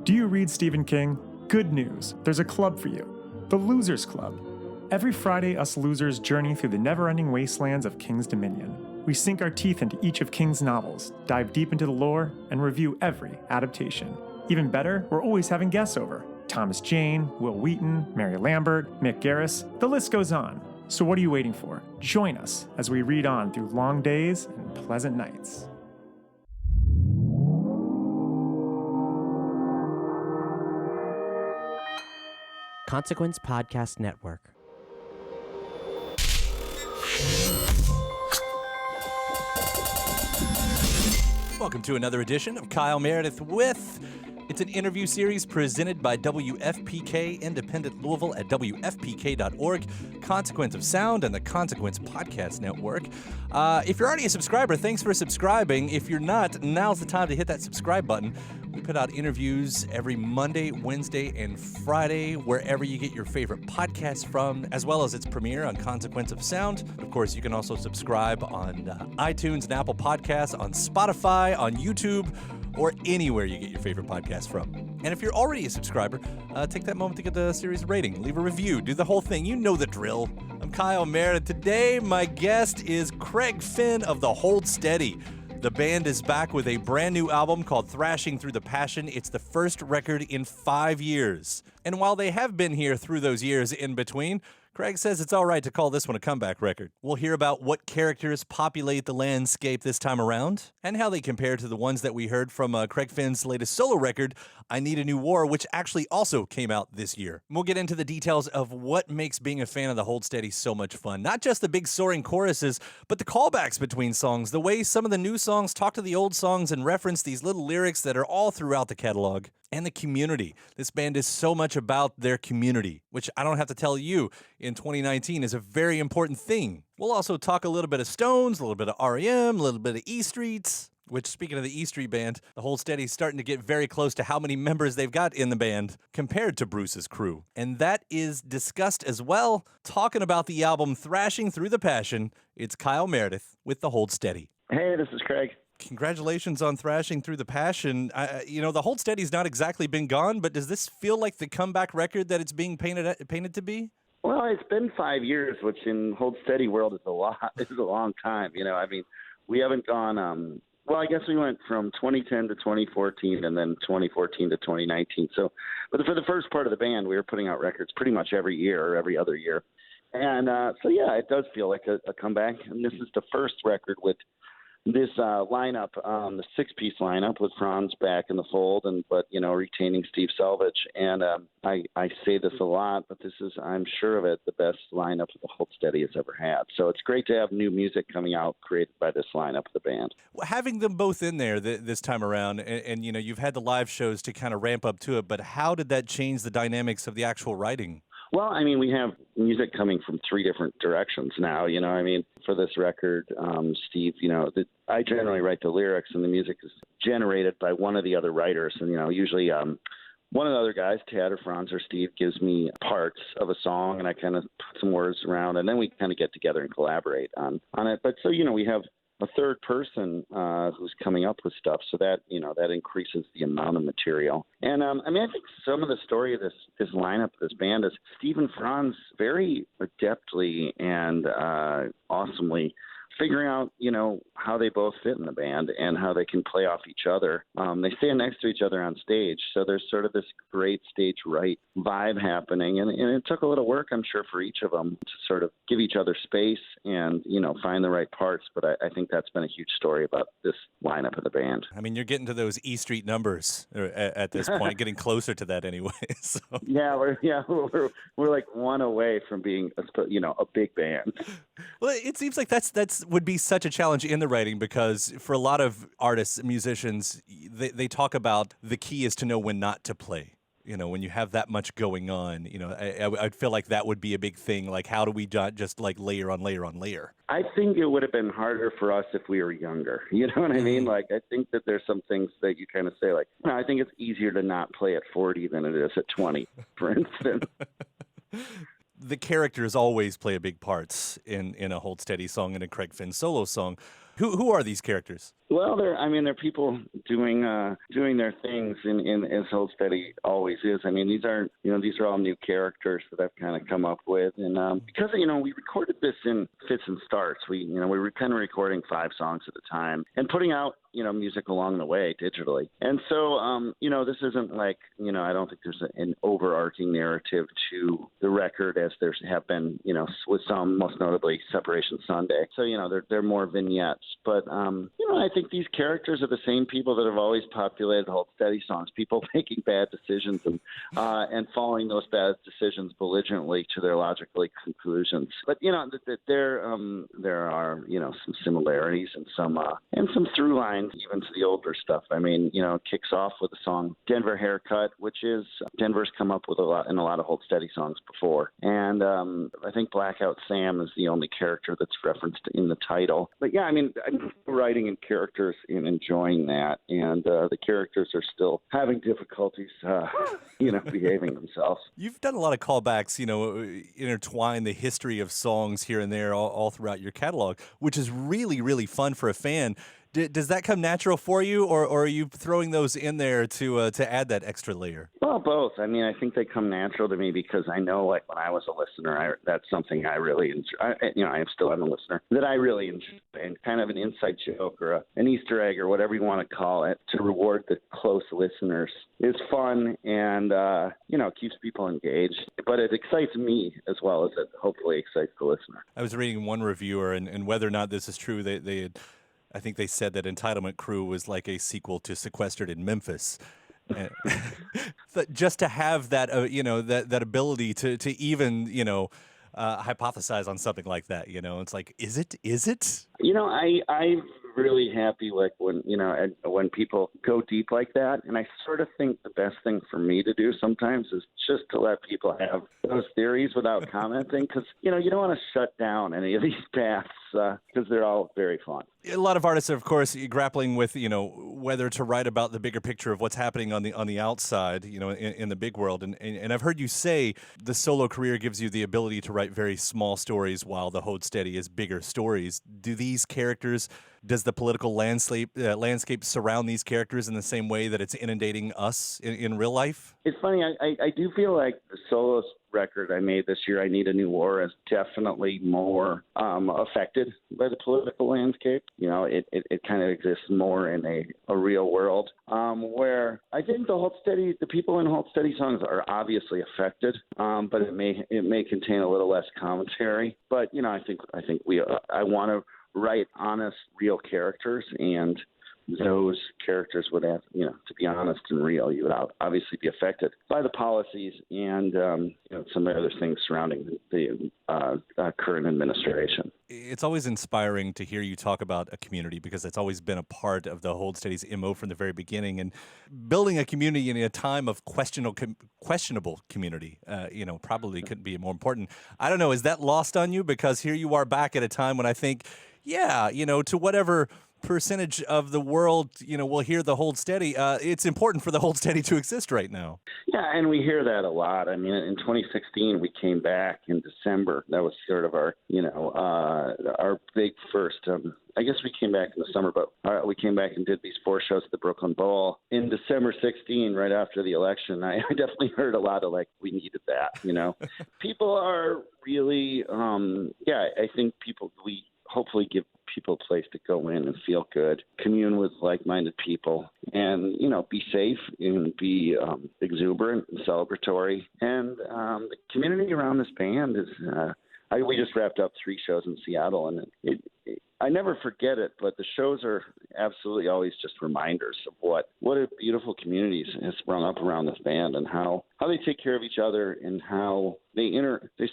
Do you read Stephen King? Good news, there's a club for you. The Losers Club. Every Friday, us losers journey through the never-ending wastelands of King's Dominion. We sink our teeth into each of King's novels, dive deep into the lore, and review every adaptation. Even better, we're always having guests over. Thomas Jane, Will Wheaton, Mary Lambert, Mick Garris, the list goes on. So what are you waiting for? Join us as we read on through long days and pleasant nights. Consequence Podcast Network. Welcome to another edition of Kyle Meredith with... It's an interview series presented by WFPK Independent Louisville at WFPK.org, Consequence of Sound, and the Consequence Podcast Network. If you're already a subscriber, thanks for subscribing. If you're not, now's the time to hit that subscribe button. We put out interviews every Monday, Wednesday, and Friday, wherever you get your favorite podcasts from, as well as its premiere on Consequence of Sound. Of course, you can also subscribe on iTunes and Apple Podcasts, on Spotify, on YouTube, or anywhere you get your favorite podcast from. And if you're already a subscriber, take that moment to get the series rating, leave a review, do the whole thing. You know the drill. I'm Kyle Meredith. Today, my guest is Craig Finn of the Hold Steady. The band is back with a brand new album called Thrashing Thru the Passion. It's the first record in 5 years. And while they have been here through those years in between, Craig says it's all right to call this one a comeback record. We'll hear about what characters populate the landscape this time around, and how they compare to the ones that we heard from Craig Finn's latest solo record, I Need a New War, which actually also came out this year. We'll get into the details of what makes being a fan of the Hold Steady so much fun. Not just the big soaring choruses, but the callbacks between songs, the way some of the new songs talk to the old songs and reference these little lyrics that are all throughout the catalog. And the community. This band is so much about their community, which I don't have to tell you in 2019 is a very important thing. We'll also talk a little bit of Stones, a little bit of R.E.M., a little bit of E Street, which, speaking of the E Street Band, the Hold Steady is starting to get very close to how many members they've got in the band compared to Bruce's crew. And that is discussed as well. Talking about the album Thrashing Thru the Passion, it's Kyle Meredith with the Hold Steady. Hey, this is Craig. Congratulations on Thrashing Thru the Passion. The Hold Steady's not exactly been gone, but does this feel like the comeback record that it's being painted to be? Well, it's been 5 years, which in Hold Steady world is a lot. It's a long time. We haven't gone. Well, I guess we went from 2010 to 2014, and then 2014 to 2019. So, but for the first part of the band, we were putting out records pretty much every year or every other year, and it does feel like a comeback. And this is the first record with this lineup, the six-piece lineup with Franz back in the fold, but retaining Steve Selvage. And I say this a lot, but this is, I'm sure of it, the best lineup that the Hold Steady has ever had. So it's great to have new music coming out created by this lineup of the band. Well, having them both in there this time around, and you've had the live shows to kind of ramp up to it, but how did that change the dynamics of the actual writing? Well, we have music coming from three different directions now. For this record, Steve, I generally write the lyrics, and the music is generated by one of the other writers. And, usually one of the other guys, Tad or Franz or Steve, gives me parts of a song, and I kind of put some words around, and then we kind of get together and collaborate on it. But so, we have a third person who's coming up with stuff, so that that increases the amount of material. And I think some of the story of this lineup of this band is Steve and Franz very adeptly and awesomely figuring out, how they both fit in the band and how they can play off each other. They stand next to each other on stage, so there's sort of this great stage right vibe happening. And it took a little work, I'm sure, for each of them to sort of give each other space and, find the right parts. But I think that's been a huge story about this lineup of the band. You're getting to those E Street numbers at this point, getting closer to that anyway. So. Yeah, we're like one away from being a big band. Well, it seems like that's would be such a challenge in the writing, because for a lot of artists, musicians, they talk about the key is to know when not to play. When you have that much going on, I'd feel like that would be a big thing. Like, how do we just like layer on layer on layer? I think it would have been harder for us if we were younger. You know what I mean? Like, I think that there's some things that you kind of say, like, I think it's easier to not play at 40 than it is at 20, for instance. The characters always play a big part in a Hold Steady song and a Craig Finn solo song. Who are these characters? Well, they're people doing their things in as Hold Steady always is. I mean, these are all new characters that I've kind of come up with, and because we recorded this in fits and starts. We were kind of recording 5 songs at a time and putting out music along the way digitally. And so this isn't like I don't think there's an overarching narrative to the record as there have been with some, most notably Separation Sunday. So they're more vignettes, but I think these characters are the same people that have always populated Hold Steady songs. People making bad decisions and following those bad decisions belligerently to their logical conclusions. But there are some similarities and some through lines even to the older stuff. I mean, it kicks off with the song Denver Haircut, which is Denver's come up with a lot of Hold Steady songs before, and I think Blackout Sam is the only character that's referenced in the title. But yeah, I'm writing in characters and enjoying that, and the characters are still having difficulties, behaving themselves. You've done a lot of callbacks, intertwine the history of songs here and there all throughout your catalog, which is really, really fun for a fan. Does that come natural for you, or are you throwing those in there to add that extra layer? Well, both. I mean, I think they come natural to me because I know, like, when I was a listener, that's something I really enjoy. I still am a listener that I really enjoy, and kind of an inside joke or an Easter egg or whatever you want to call it to reward the close listeners is fun and keeps people engaged. But it excites me as well as it hopefully excites the listener. I was reading one reviewer, and whether or not this is true, they had. I think they said that Entitlement Crew was like a sequel to Sequestered in Memphis. Just to have that, that ability to even, hypothesize on something like that, it's like, is it? I'm really happy when people go deep like that, and I sort of think the best thing for me to do sometimes is just to let people have those theories without commenting, because you don't want to shut down any of these paths because they're all very fun. A lot of artists are, of course, grappling with whether to write about the bigger picture of what's happening on the outside, in the big world, and I've heard you say the solo career gives you the ability to write very small stories while the Hold Steady is bigger stories. Do these characters? Does the political landscape surround these characters in the same way that it's inundating us in real life? It's funny. I do feel like the solo record I made this year, I Need a New War, is definitely more affected by the political landscape. It kind of exists more in a real world where I think the people in Hold Steady songs are obviously affected, but it may contain a little less commentary. But I think I want to write honest, real characters, and those characters would have, to be honest and real, you would obviously be affected by the policies and some of the other things surrounding the current administration. It's always inspiring to hear you talk about a community, because it's always been a part of the Hold Steady's MO from the very beginning. And building a community in a time of questionable community, probably couldn't be more important. I don't know, is that lost on you? Because here you are back at a time when I think, to whatever percentage of the world, will hear the Hold Steady, it's important for the Hold Steady to exist right now. Yeah, and we hear that a lot. I mean, in 2016, we came back in December. That was sort of our big first. I guess we came back in the summer, but we came back and did these 4 shows at the Brooklyn Bowl in December 16, right after the election. I definitely heard a lot of we needed that. People are really, I think we hopefully give people a place to go in and feel good, commune with like-minded people, and be safe and be exuberant and celebratory. And the community around this band is we just wrapped up 3 shows in Seattle, and I never forget it, but the shows are absolutely always just reminders of what a beautiful community has sprung up around this band, and how they take care of each other, and how they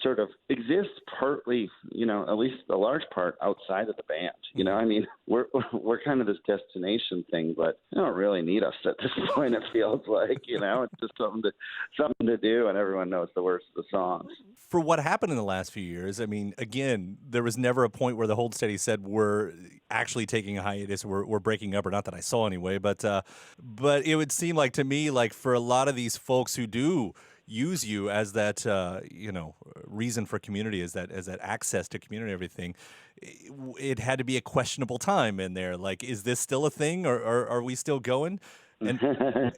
sort of exist partly, at least a large part outside of the band. I mean, we're kind of this destination thing, but they don't really need us at this point. It feels like, it's just something to do, and everyone knows the words of the songs. For what happened in the last few years, I mean, again, there was never a point where the Hold Steady said we're actually taking a hiatus, we're breaking up, or not that I saw anyway, but it would seem like to me, like for a lot of these folks who do use you as that, reason for community, as that access to community and everything, it had to be a questionable time in there. Like, is this still a thing, or are we still going? And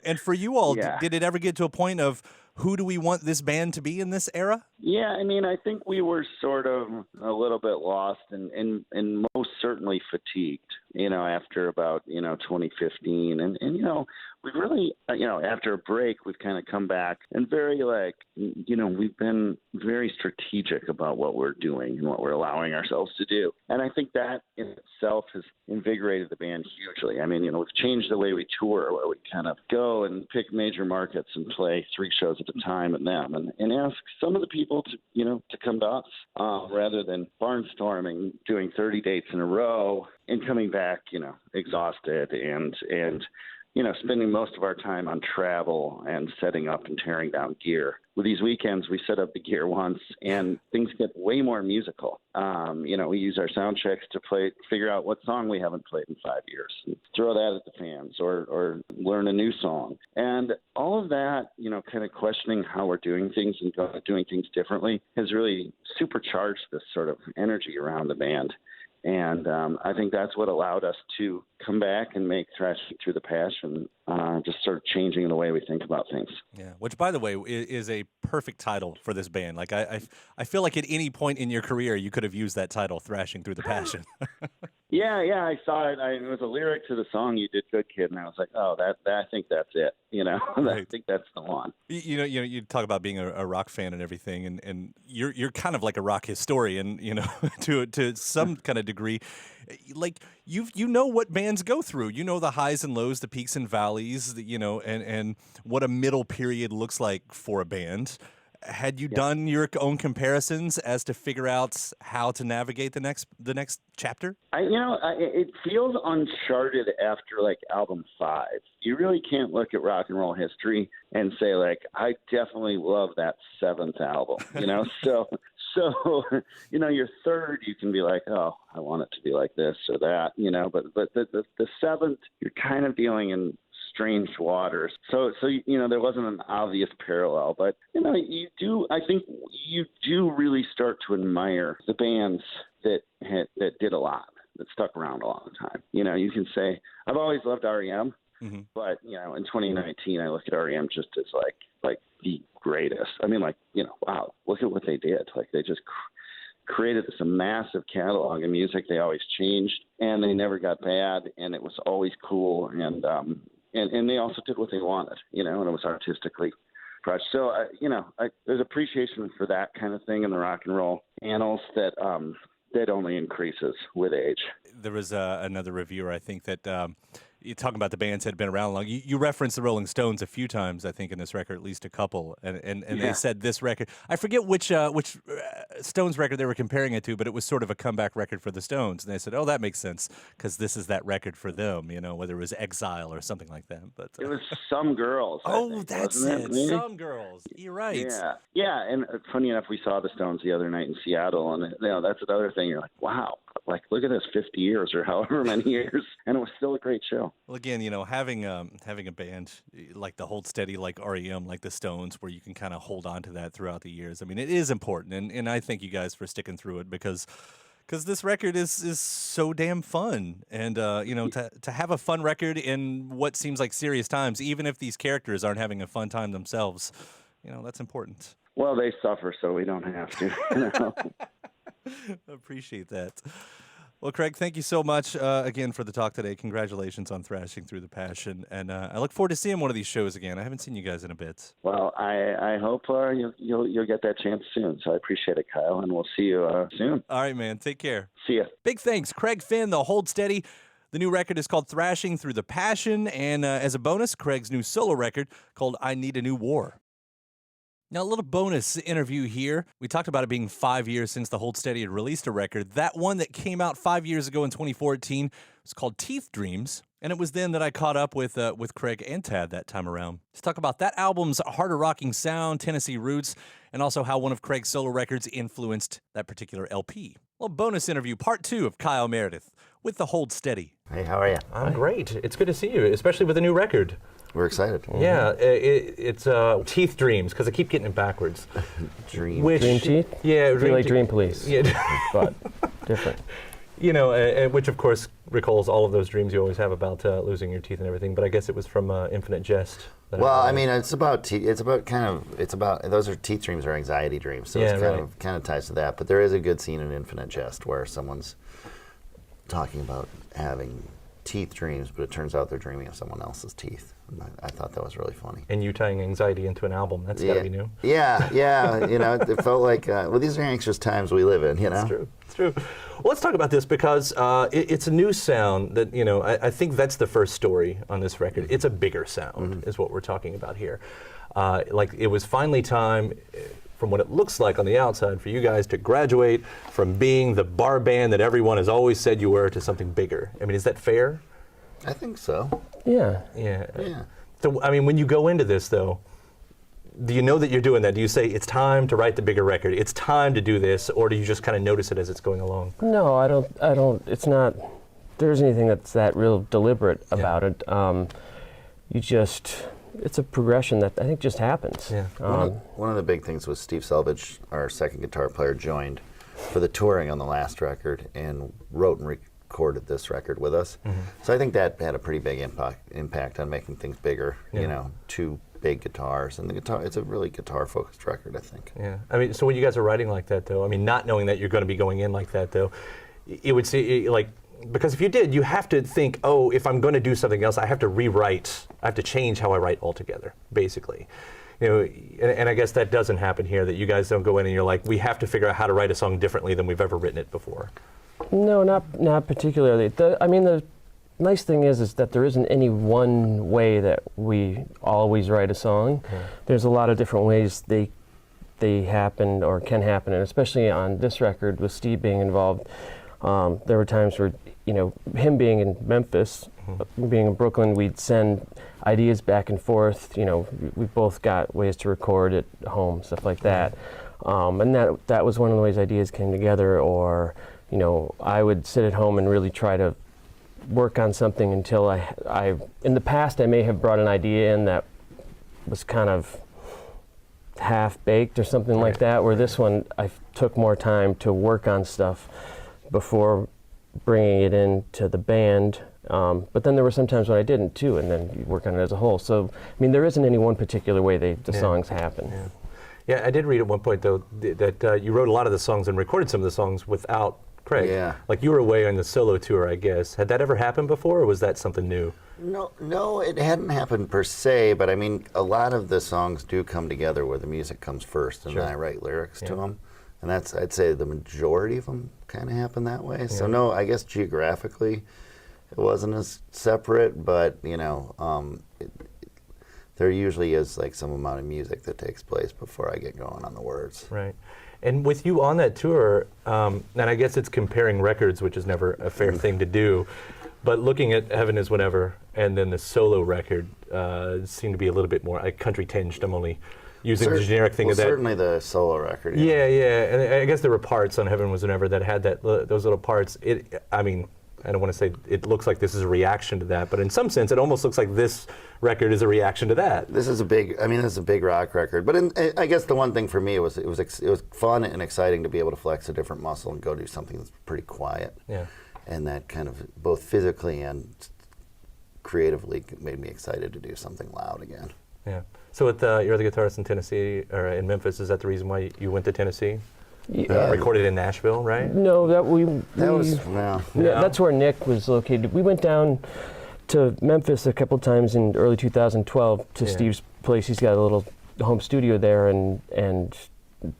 and for you all, Yeah. did it ever get to a point of who do we want this band to be in this era? Yeah, I mean, I think we were sort of a little bit lost and most certainly fatigued, after about, 2015. And we really, after a break, we've kind of come back and very we've been very strategic about what we're doing and what we're allowing ourselves to do. And I think that in itself has invigorated the band hugely. I mean, we've changed the way we tour, where we kind of go and pick major markets and play 3 shows at a time at them and ask some of the people to come to us rather than barnstorming, doing 30 dates in a row and coming back, exhausted and spending most of our time on travel and setting up and tearing down gear. With these weekends, we set up the gear once, and things get way more musical. We use our sound checks to figure out what song we haven't played in 5 years, and throw that at the fans, or learn a new song. And all of that, kind of questioning how we're doing things and doing things differently has really supercharged this sort of energy around the band. And I think that's what allowed us to come back and make Thrashing Thru the Passion, just sort of changing the way we think about things. Yeah, which, by the way, is a perfect title for this band. Like, I feel like at any point in your career, you could have used that title, Thrashing Thru the Passion. Yeah, I saw it. It was a lyric to the song "You Did Good, Kid," and I was like, "Oh, I think that's it." Right. I think that's the one. You talk about being a rock fan and everything, and you're kind of like a rock historian, to some kind of degree. Like, you know what bands go through. You know the highs and lows, the peaks and valleys, and what a middle period looks like for a band. Had you done your own comparisons as to figure out how to navigate the next chapter? It feels uncharted after album 5. You really can't look at rock and roll history and say I definitely love that 7th album. So your 3rd, you can be like, oh, I want it to be like this or that. But the 7th, you're kind of dealing in strange waters. So there wasn't an obvious parallel, but I think you do really start to admire the bands that did a lot, that stuck around a long time. You can say I've always loved REM, but in 2019 I look at REM just as like the greatest. I mean, wow, look at what they did. They just created this massive catalog of music. They always changed, and they never got bad, and it was always cool. And they also did what they wanted, and it was artistically crushed. So, there's appreciation for that kind of thing in the rock and roll annals that only increases with age. There was another reviewer, I think, that you talking about the bands that had been around long. You referenced the Rolling Stones a few times, I think, in this record, at least a couple. And they said this record, I forget which Stones record they were comparing it to, but it was sort of a comeback record for the Stones. And they said, oh, that makes sense, because this is that record for them, whether it was Exile or something like that. But it was Some Girls. That's it. Some Girls. You're right. Yeah. And funny enough, we saw the Stones the other night in Seattle, and that's another thing. You're like, wow. Look at this, 50 years or however many years, and it was still a great show. Well, again, having a band like the Hold Steady, like REM, like the Stones, where you can kind of hold on to that throughout the years. I mean, it is important, and I thank you guys for sticking through it because this record is so damn fun, and to have a fun record in what seems like serious times, even if these characters aren't having a fun time themselves, that's important. Well, they suffer, so we don't have to. Appreciate that. Well, Craig, thank you so much again for the talk today. Congratulations on Thrashing Thru the Passion, and I look forward to seeing one of these shows again. I haven't seen you guys in a bit. Well, I hope you'll get that chance soon. So I appreciate it, Kyle, and we'll see you soon. All right, man. Take care. See ya. Big thanks, Craig Finn, the Hold Steady. The new record is called Thrashing Thru the Passion, and as a bonus, Craig's new solo record called I Need a New War. Now, a little bonus interview here. We talked about it being 5 years since the Hold Steady had released a record. That one that came out 5 years ago in 2014 was called Teeth Dreams, and it was then that I caught up with Craig and Tad that time around. Let's talk about that album's harder rocking sound, Tennessee roots, and also how one of Craig's solo records influenced that particular LP. Well, bonus interview, part 2 of Kyle Meredith with the Hold Steady. Hey, how are you? I'm great. It's good to see you, especially with a new record. We're excited. Yeah, it's Teeth Dreams, because I keep getting it backwards. Dream. Dream Teeth? Yeah. I feel like Dream Police, Yeah. but different. You know, which of course recalls all of those dreams you always have about losing your teeth and everything, but I guess it was from Infinite Jest. Well, I mean, it's about those are teeth dreams or anxiety dreams, so it's kind of ties to that. But there is a good scene in Infinite Jest where someone's talking about having teeth dreams, but it turns out they're dreaming of someone else's teeth. And I thought that was really funny. And you tying anxiety into an album, that's got to be new. Yeah, you know, it felt like, these are anxious times we live in, you know? It's true. Well, let's talk about this because it's a new sound that, you know, I think that's the first story on this record. It's a bigger sound is what we're talking about here. Like, it was finally time, from what it looks like on the outside, for you guys to graduate from being the bar band that everyone has always said you were to something bigger. I mean, is that fair? I think so. Yeah. So, I mean, when you go into this, though, do you know that you're doing that? Do you say, it's time to write the bigger record, it's time to do this, or do you just kind of notice it as it's going along? No, I don't, it's not, there isn't anything that's that real deliberate about it. It's a progression that I think just happens. Yeah. One of the big things was Steve Selvage, our second guitar player, joined for the touring on the last record and wrote and recorded this record with us. So I think that had a pretty big impact on making things bigger, you know, two big guitars. And it's a really guitar-focused record, I think. Yeah. I mean, so when you guys are writing like that, though, I mean, not knowing that you're going to be going in like that, though, it would say, like, because if you did, you have to think, oh, if I'm going to do something else, I have to rewrite, I have to change how I write altogether, basically. You know, and I guess that doesn't happen here, that you guys don't go in and you're like, we have to figure out how to write a song differently than we've ever written it before. No, not particularly. I mean, the nice thing is that there isn't any one way that we always write a song. There's a lot of different ways they happen or can happen, and especially on this record with Steve being involved, there were times where, you know, him being in Memphis, being in Brooklyn, we'd send ideas back and forth. You know, we both got ways to record at home, stuff like that. And that was one of the ways ideas came together. Or, you know, I would sit at home and really try to work on something until I in the past I may have brought an idea in that was kind of half-baked or something like that, where this one I took more time to work on stuff before bringing it into the band. But then there were some times when I didn't too, and then you work on it as a whole. So, I mean, there isn't any one particular way the songs happen. Yeah, I did read at one point, though, that you wrote a lot of the songs and recorded some of the songs without Craig. Yeah. Like, you were away on the solo tour, I guess. Had that ever happened before, or was that something new? No, it hadn't happened per se, but I mean, a lot of the songs do come together where the music comes first, and then I write lyrics to them. And that's, I'd say the majority of them kind of happen that way. So no, I guess geographically it wasn't as separate, but, you know, there usually is like some amount of music that takes place before I get going on the words. Right. And with you on that tour, and I guess it's comparing records, which is never a fair thing to do, but looking at Heaven Is Whenever and then the solo record seemed to be a little bit more country tinged. I'm only using the generic thing of that. Certainly the solo record. Yeah, and I guess there were parts on Heaven Was Whenever that had those little parts. I mean, I don't want to say it looks like this is a reaction to that, but in some sense, it almost looks like this record is a reaction to that. This is a big rock record. But I guess the one thing for me was it was fun and exciting to be able to flex a different muscle and go do something that's pretty quiet. Yeah. And that kind of both physically and creatively made me excited to do something loud again. Yeah. So with your other guitarist in Tennessee or in Memphis, is that the reason why you went to Tennessee? Recorded in Nashville, right? No, that's where Nick was located. We went down to Memphis a couple times in early 2012 to Steve's place. He's got a little home studio there and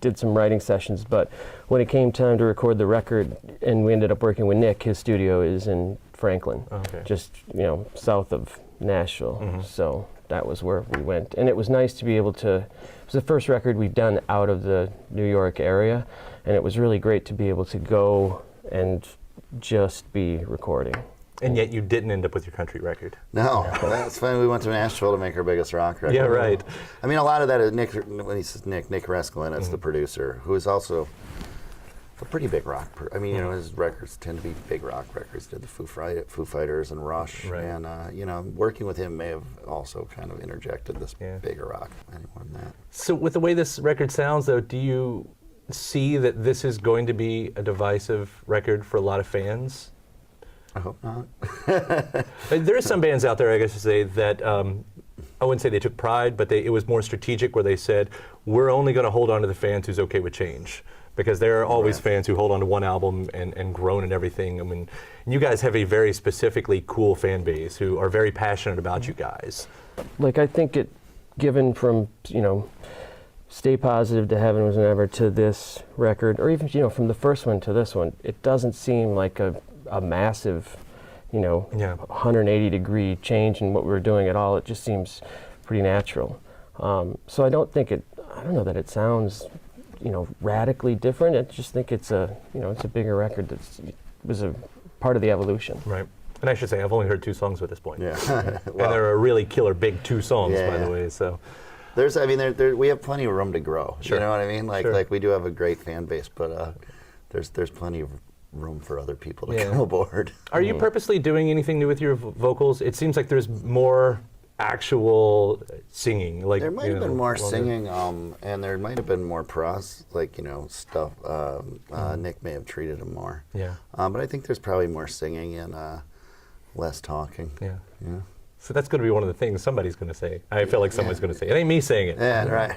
did some writing sessions. But when it came time to record the record, and we ended up working with Nick, his studio is in Franklin, just south of Nashville. So that was where we went, and it was nice to be able to. It was the first record we've done out of the New York area, and it was really great to be able to go and just be recording. And yet you didn't end up with your country record. No, that's fine. We went to Nashville to make our biggest rock record. Yeah, right. I mean, a lot of that is Nick. When he says Nick Resklin, that's the producer, who is also a pretty big rock. I mean, you know, his records tend to be big rock records. Did the Foo Fighters and Rush, Right. and you know, working with him may have also kind of interjected this bigger rock. Any more than that. So with the way this record sounds, though, do you see that this is going to be a divisive record for a lot of fans? I hope not. There are some bands out there, I guess to say, that I wouldn't say they took pride, but it was more strategic, where they said, we're only going to hold on to the fans who's okay with change. Because there are always fans who hold on to one album and groan and everything. I mean, you guys have a very specifically cool fan base who are very passionate about you guys. Like, I think it, given from, you know, Stay Positive to Heaven Was Never to this record, or even, you know, from the first one to this one, it doesn't seem like a massive, you know, 180-degree change in what we were doing at all. It just seems pretty natural. So I don't know that it sounds, you know, radically different. I just think it's a bigger record was a part of the evolution. Right. And I should say, I've only heard 2 songs at this point. Yeah. Well, and they're a really killer big 2 songs, by the way. So we have plenty of room to grow. Sure. You know what I mean? Like, Sure. like we do have a great fan base, but there's plenty of room for other people to come aboard. Are you purposely doing anything new with your vocals? It seems like there's more actual singing. Like, there might have been more singing, and there might have been more like, you know, stuff. Nick may have treated him more. Yeah. But I think there's probably more singing and less talking. Yeah. Yeah. So that's going to be one of the things somebody's going to say. I feel like someone's going to say it. Ain't me saying it. Yeah, right.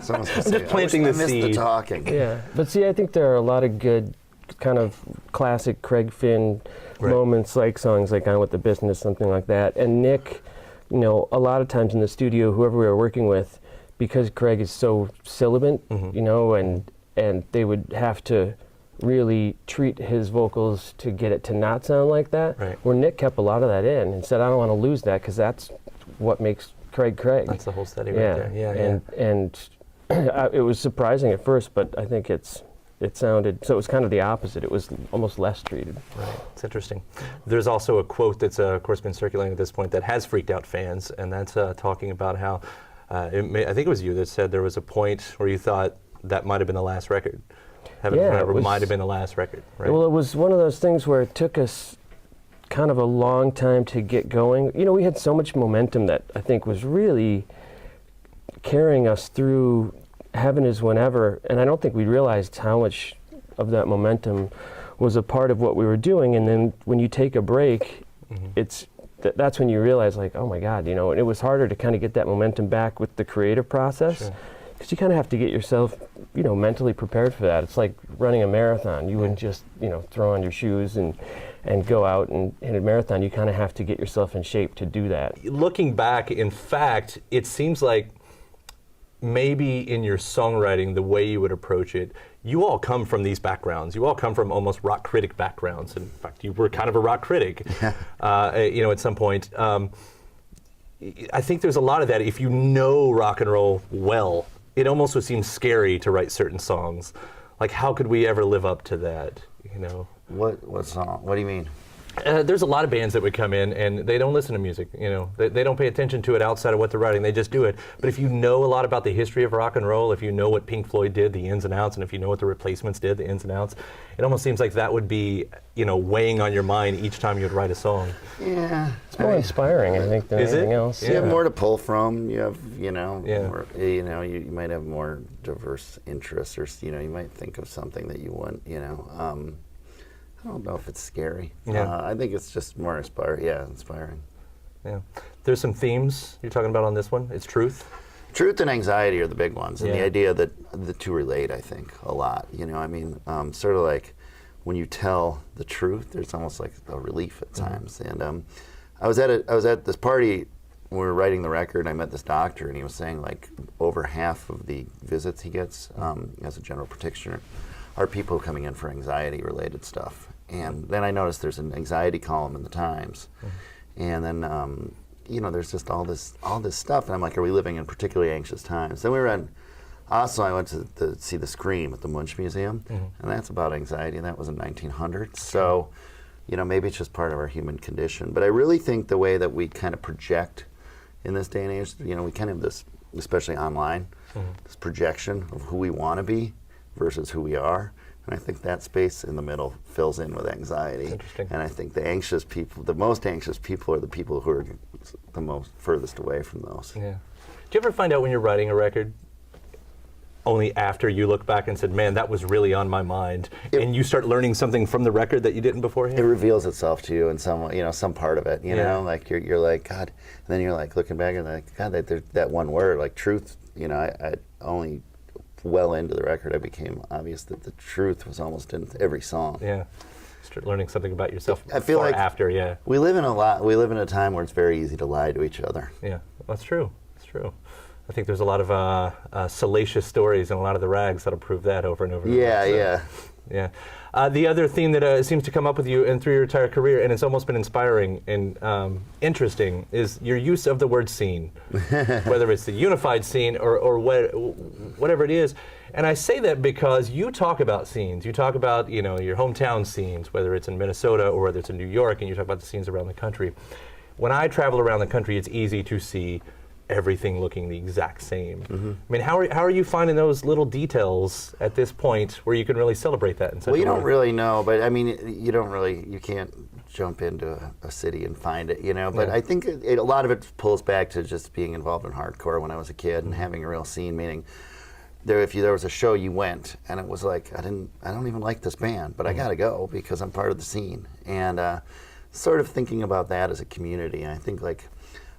Someone's gonna I'm just planting I the missed seed. the talking. Yeah, but see, I think there are a lot of good kind of classic Craig Finn moments, like songs like On With the Business, something like that. And Nick, you know, a lot of times in the studio, whoever we were working with, because Craig is so sibilant, you know, and they would have to really treat his vocals to get it to not sound like that, where Nick kept a lot of that in and said, I don't want to lose that, because that's what makes Craig Craig. That's the whole study right there. Yeah, and it was surprising at first, but I think it sounded, so it was kind of the opposite. It was almost less treated. Right. It's interesting. There's also a quote that's, of course, been circulating at this point that has freaked out fans, and that's talking about how, I think it was you that said there was a point where you thought that might have been the last record. Heaven Forever might have been the last record, right? Well, it was one of those things where it took us kind of a long time to get going. You know, we had so much momentum that I think was really carrying us through Heaven Is Whenever, and I don't think we realized how much of that momentum was a part of what we were doing. And then when you take a break, that's when you realize, like, oh my God, you know, it was harder to kind of get that momentum back with the creative process, because you kind of have to get yourself, you know, mentally prepared for that. It's like running a marathon. You wouldn't just, you know, throw on your shoes and go out and hit a marathon. You kind of have to get yourself in shape to do that. Looking back, in fact, it seems like maybe in your songwriting, the way you would approach it, you all come from these backgrounds. You all come from almost rock critic backgrounds. In fact, you were kind of a rock critic, you know, at some point. I think there's a lot of that. If you know rock and roll well, it almost would seem scary to write certain songs. Like, how could we ever live up to that, you know? What song? What do you mean? There's a lot of bands that would come in and they don't listen to music, you know. They don't pay attention to it outside of what they're writing, they just do it. But if you know a lot about the history of rock and roll, if you know what Pink Floyd did, the ins and outs, and if you know what the Replacements did, the ins and outs, it almost seems like that would be, you know, weighing on your mind each time you'd write a song. Yeah. It's more inspiring, I think, than anything else. You have more to pull from. You have, you know, Yeah. you might have more diverse interests, or, you know, you might think of something that you want, you know. I don't know if it's scary. Yeah. I think it's just more inspiring. Yeah, inspiring. Yeah. There's some themes you're talking about on this one. It's truth. Truth and anxiety are the big ones, and Yeah. the idea that the two relate, I think, a lot. You know, I mean, sort of like when you tell the truth, there's almost like a relief at times. And I was at this party when we were writing the record, and I met this doctor, and he was saying, like, over half of the visits he gets as a general practitioner are people coming in for anxiety-related stuff. And then I noticed there's an anxiety column in the Times, and then you know, there's just all this stuff, and I'm like, are we living in particularly anxious times? Then we were in Oslo. I went to see The Scream at the Munch Museum, and that's about anxiety, and that was in 1900. So, you know, maybe it's just part of our human condition. But I really think the way that we kind of project in this day and age, you know, we kind of have this, especially online, this projection of who we want to be versus who we are. And I think that space in the middle fills in with anxiety. Interesting. And I think the most anxious people are the people who are the most furthest away from those. Yeah. Do you ever find out when you're writing a record, only after you look back and said, man, that was really on my mind, and you start learning something from the record that you didn't beforehand? It reveals itself to you in some part of it, you know, like you're like, God, and then you're like looking back and like, God, that one word, like truth, I only well into the record, it became obvious that the truth was almost in every song. Yeah. Start learning something about yourself I feel like after, yeah. We live in a time where it's very easy to lie to each other. Yeah, that's true. That's true. I think there's a lot of salacious stories and a lot of the rags that'll prove that over and over. Yeah. The other theme that seems to come up with you and through your entire career, and it's almost been inspiring and interesting, is your use of the word scene, whether it's the unified scene or whatever it is. And I say that because you talk about scenes. You talk about your hometown scenes, whether it's in Minnesota or whether it's in New York, and you talk about the scenes around the country. When I travel around the country, it's easy to see everything looking the exact same. I mean, how are you finding those little details at this point where you can really celebrate that in such a way? Well, you don't really know, but I mean, you can't jump into a city and find it, But I think a lot of it pulls back to just being involved in hardcore when I was a kid and having a real scene, meaning if there was a show, you went, and it was like, I don't even like this band, but I gotta go because I'm part of the scene. And sort of thinking about that as a community, and I think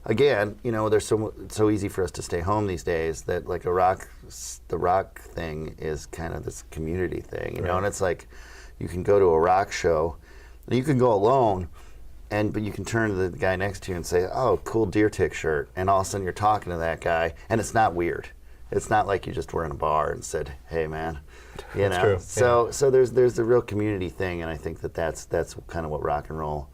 again, there's so easy for us to stay home these days that like the rock thing is kind of this community thing, and it's like you can go to a rock show, and you can go alone, but you can turn to the guy next to you and say, oh, cool deer tick shirt, and all of a sudden you're talking to that guy, and it's not weird. It's not like you just were in a bar and said, hey man, That's true. So there's the real community thing, and I think that's kind of what rock and roll.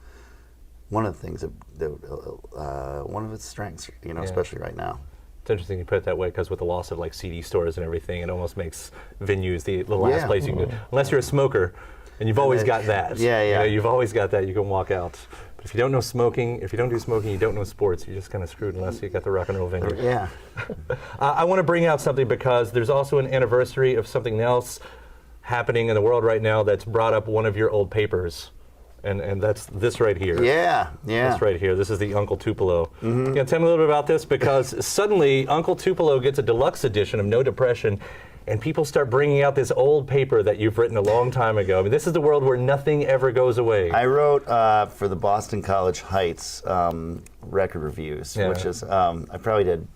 One of the things one of its strengths, especially right now. It's interesting you put it that way because with the loss of like CD stores and everything, it almost makes venues the last place you can go. Unless you're a smoker, and you've always got that. Yeah. You've always got that. You can walk out. But if you don't know smoking, if you don't do smoking, you don't know sports. You're just kind of screwed unless you got the rock and roll venue. Yeah. I want to bring out something because there's also an anniversary of something else happening in the world right now that's brought up one of your old papers. And that's this right here. Yeah. This right here. This is the Uncle Tupelo. Tell me a little bit about this because suddenly Uncle Tupelo gets a deluxe edition of No Depression, and people start bringing out this old paper that you've written a long time ago. I mean, this is the world where nothing ever goes away. I wrote for the Boston College Heights record reviews, which is I probably did.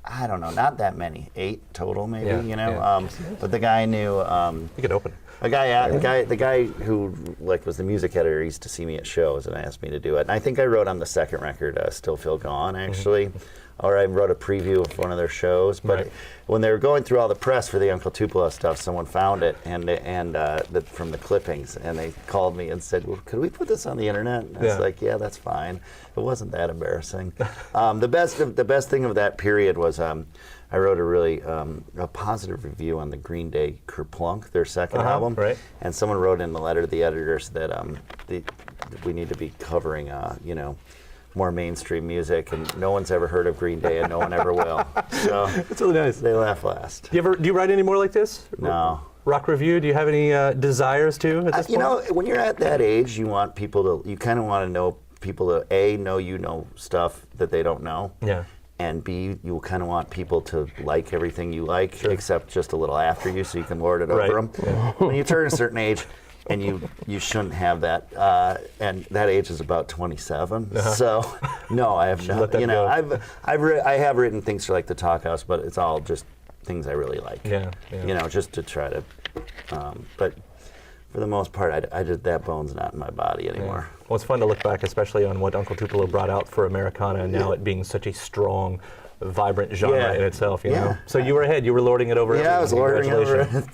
I don't know, not that many, 8 total maybe, but the guy knew. You could open it. The guy who was the music editor used to see me at shows and asked me to do it. And I think I wrote on the second record, Still Feel Gone, actually. Or I wrote a preview of one of their shows. But when they were going through all the press for the Uncle Tupelo stuff, someone found it from the clippings, and they called me and said, well, could we put this on the internet? And I was like, yeah, that's fine. It wasn't that embarrassing. The best thing of that period was I wrote a really a positive review on the Green Day Kerplunk, their second album. Right. And someone wrote in the letter to the editors that we need to be covering, more mainstream music, and no one's ever heard of Green Day, and no one ever will. So That's really nice. they laugh last. Do you write any more like this? No. Rock review? Do you have any desires to at this point? When you're at that age, you kind of want to know people to A, know stuff that they don't know. Yeah. And B, you kind of want people to like everything you like, except just a little after you, so you can lord it over them. Yeah. When you turn a certain age, and you shouldn't have that, and that age is about 27. So, no, I have not. I have written things for like the Talk House, but it's all just things I really like. Yeah. Just to try to. But for the most part, I just that bone's not in my body anymore. Yeah. Well, it's fun to look back, especially on what Uncle Tupelo brought out for Americana, and now it being such a strong, vibrant genre in itself. You know. So you were ahead. You were lording it over. Yeah, I was lording it over.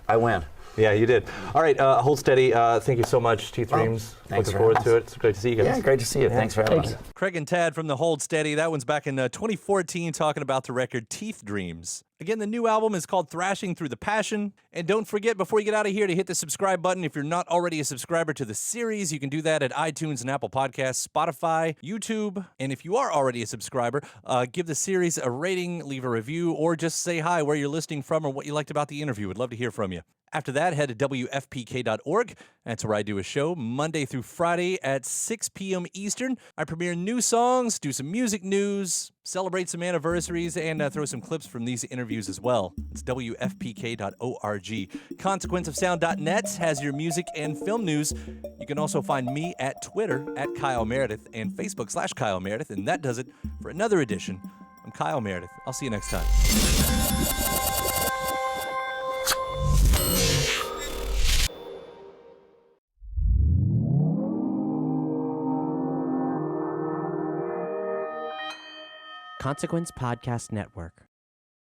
I win. Yeah, you did. All right, hold steady. Thank you so much, Teeth Dreams. Thanks Looking forward to it. It's great to see you guys. Yeah, great to see you. Thanks for having us. Craig and Tad from the Hold Steady. That one's back in 2014 talking about the record Teeth Dreams. Again, the new album is called Thrashing Thru the Passion. And don't forget, before you get out of here, to hit the subscribe button. If you're not already a subscriber to the series, you can do that at iTunes and Apple Podcasts, Spotify, YouTube. And if you are already a subscriber, give the series a rating, leave a review, or just say hi, where you're listening from, or what you liked about the interview. We'd love to hear from you. After that, head to WFPK.org. That's where I do a show Monday through Friday at 6 p.m. Eastern. I premiere new songs, do some music news, celebrate some anniversaries, and throw some clips from these interviews as well. It's WFPK.org. ConsequenceOfSound.net has your music and film news. You can also find me at Twitter at Kyle Meredith and Facebook/Kyle Meredith. And that does it for another edition. I'm Kyle Meredith. I'll see you next time. Consequence Podcast Network.